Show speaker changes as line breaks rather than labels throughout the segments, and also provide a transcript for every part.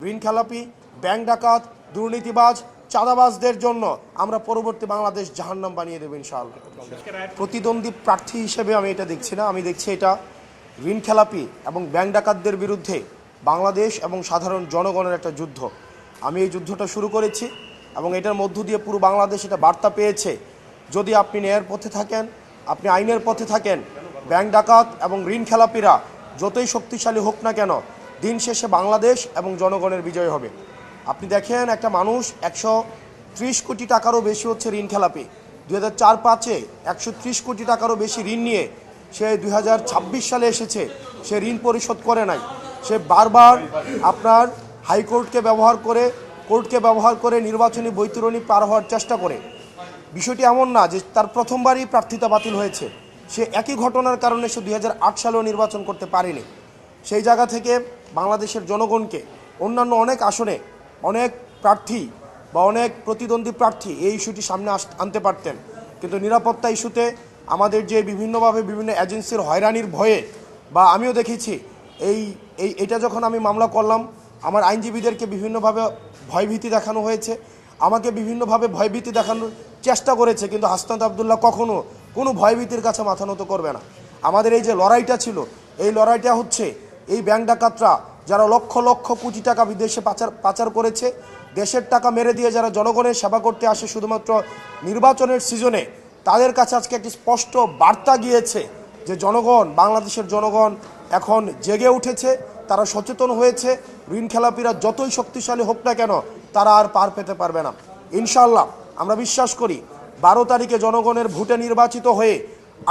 ঋণ খেলাপি, ব্যাংক ডাকাত, দুর্নীতিবাজ, চাঁদাবাজদের জন্য আমরা পরবর্তী বাংলাদেশ জাহান্নাম বানিয়ে দেব ইনশাআল্লাহ। প্রতিদ্বন্দ্বী প্রার্থী হিসেবে আমি এটা দেখছি না, আমি দেখছি এটা ঋণ খেলাপি এবং ব্যাংক ডাকাতদের বিরুদ্ধে বাংলাদেশ এবং সাধারণ জনগণের একটা যুদ্ধ। আমি এই যুদ্ধটা শুরু করেছি এবং এটার মধ্য দিয়ে পুরো বাংলাদেশ এটা বার্তা পেয়েছে, যদি আপনি ন্যায়ের পথে থাকেন, আপনি আইনের পথে থাকেন, ব্যাংক ডাকাত এবং ঋণ খেলাপিরা যতই শক্তিশালী হোক না কেন, দিন শেষে বাংলাদেশ এবং জনগণের বিজয় হবে। আপনি দেখেন, একটা মানুষ 130 কোটি টাকারও বেশি হচ্ছে ঋণ খেলাপি। 2004-05-এ 130 কোটি টাকারও বেশি ঋণ নিয়ে সে 2026 সালে এসেছে, সে ঋণ পরিশোধ করে নাই। সে বারবার আপনার হাইকোর্টকে ব্যবহার করে নির্বাচনী বৈতরণী পার হওয়ার চেষ্টা করে। বিষয়টি এমন না যে তার প্রথমবারই প্রার্থিতা বাতিল হয়েছে, সে একই ঘটনার কারণে সে 2008 সালেও নির্বাচন করতে পারেনি। সেই জায়গা থেকে বাংলাদেশের জনগণকে অন্যান্য অনেক আসনে অনেক প্রার্থী বা অনেক প্রতিদ্বন্দ্বী প্রার্থী এই ইস্যুটি সামনে আনতে পারতেন, কিন্তু নিরাপত্তা ইস্যুতে আমাদের যে বিভিন্নভাবে বিভিন্ন এজেন্সির হয়রানির ভয়ে, বা আমিও দেখেছি এটা যখন আমি মামলা করলাম, আমার আইনজীবীদেরকে বিভিন্নভাবে ভয়ভীতি দেখানো হয়েছে, আমাকে বিভিন্নভাবে ভয়ভীতি দেখানোর চেষ্টা করেছে, কিন্তু হাসনাত আবদুল্লাহ কখনো কোনো ভয়ভীতির কাছে মাথা নত করবে না। আমাদের এই যে লড়াইটা ছিল, এই লড়াইটা হচ্ছে এই ব্যাংক ডাকাতরা যারা লক্ষ লক্ষ কোটি টাকা বিদেশে পাচার করেছে, দেশের টাকা মেরে দিয়ে যারা জনগণের সেবা করতে আসে শুধুমাত্র নির্বাচনের সিজনে, তাদের কাছে আজকে একটি স্পষ্ট বার্তা গিয়েছে যে বাংলাদেশের জনগণ এখন জেগে উঠেছে, তারা সচেতন হয়েছে। ঋণ খেলাপিরা যতই শক্তিশালী হোক না কেন, তারা আর পার পেতে পারবে না। ইনশাআল্লাহ আমরা বিশ্বাস করি 12 তারিখে জনগণের ভোটে নির্বাচিত হয়ে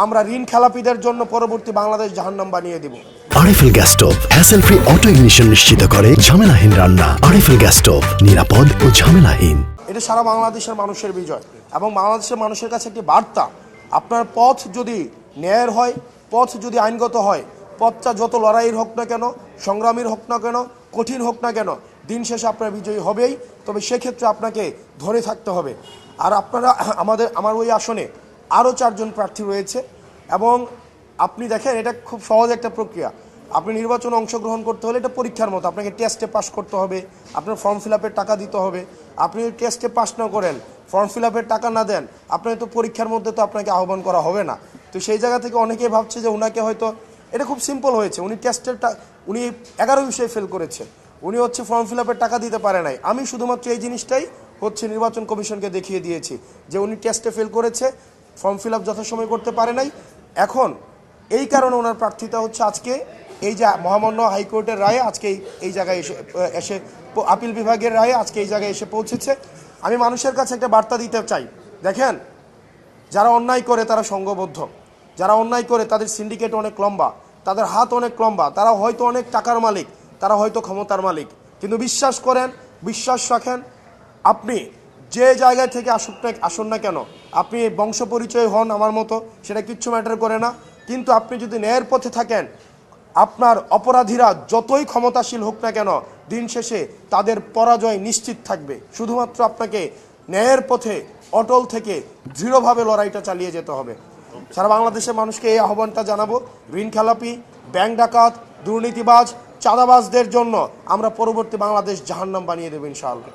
আমরা ঋণ খেলাপিদের জন্য পরবর্তী বাংলাদেশ জাহান্নাম বানিয়ে দেব।
RFL gas stove hassle free auto ignition নিশ্চিত করে ঝামেলাহীন রান্না। আরএফএল গ্যাস স্টোভ নিরাপদ ও ঝামেলাহীন।
এটা সারা বাংলাদেশের মানুষের বিজয় এবং বাংলাদেশের মানুষের কাছে একটি বার্তা, আপনার পথ যদি ন্যায়ের হয়, পথ যদি আইনগত হয়, পথটা যত লড়াইয়ের হোক না কেন, সংগ্রামীর হোক না কেন, কঠিন হোক না কেন, দিন শেষে আপনার বিজয়ী হবেই। তবে সেক্ষেত্রে আপনাকে ধরে থাকতে হবে। আর আপনারা আমার ওই আসনে আরও 4 জন প্রার্থী রয়েছে এবং আপনি দেখেন, এটা খুব সহজ একটা প্রক্রিয়া। আপনি নির্বাচনে অংশগ্রহণ করতে হলে এটা পরীক্ষার মতো, আপনাকে টেস্টে পাস করতে হবে, আপনার ফর্ম ফিল আপের টাকা দিতে হবে। আপনি টেস্টে পাস না করেন, ফর্ম ফিল আপের টাকা না দেন, আপনার তো পরীক্ষার মধ্যে তো আপনাকে আহ্বান করা হবে না। তো সেই জায়গা থেকে অনেকেই ভাবছে যে ওনাকে হয়তো এটা খুব সিম্পল হয়েছে, উনি 11 বিষয়ে ফেল করেছে, উনি হচ্ছে ফর্ম ফিল আপের টাকা দিতে পারে নাই। আমি শুধুমাত্র এই জিনিসটাই হচ্ছে নির্বাচন কমিশনকে দেখিয়ে দিয়েছি যে উনি টেস্টে ফেল করেছে, ফর্ম ফিল আপ যথাসময়ে করতে পারে নাই। এখন এই কারণে ওনার প্রার্থিতা হচ্ছে আজকে এই যে মহামান্য হাইকোর্টের রায়ে আজকে এই জায়গায় এসে আপিল বিভাগের রায়ে আজকে এই জায়গায় এসে পৌঁছেছে। আমি মানুষের কাছে একটা বার্তা দিতে চাই, দেখেন, যারা অন্যায় করে তারা সংঘবদ্ধ, যারা অন্যায় করে তাদের সিন্ডিকেট অনেক লম্বা, তাদের হাত অনেক লম্বা, তারা হয়তো অনেক টাকার মালিক, তারা হয়তো ক্ষমতার মালিক, কিন্তু বিশ্বাস রাখেন, আপনি যে জায়গায় থেকে আসুন না কেন, আপনি বংশ পরিচয় হন আমার মতো, সেটা কিচ্ছু ম্যাটার করে না, কিন্তু আপনি যদি ন্যায়ের পথে থাকেন, আপনার অপরাধীরা যতই ক্ষমতাশীল হোক না কেন, দিন শেষে তাদের পরাজয় নিশ্চিত থাকবে। শুধুমাত্র আপনাকে ন্যায়ের পথে অটল থেকে দৃঢ়ভাবে লড়াইটা চালিয়ে যেতে হবে। সারা বাংলাদেশের মানুষকে এই আহ্বানটা জানাবো, ঋণ খেলাপি, ব্যাংক ডাকাত, দুর্নীতিবাজ, চাঁদাবাজদের জন্য আমরা পরবর্তী বাংলাদেশ জাহান্নাম বানিয়ে দেব ইনশাআল্লাহ।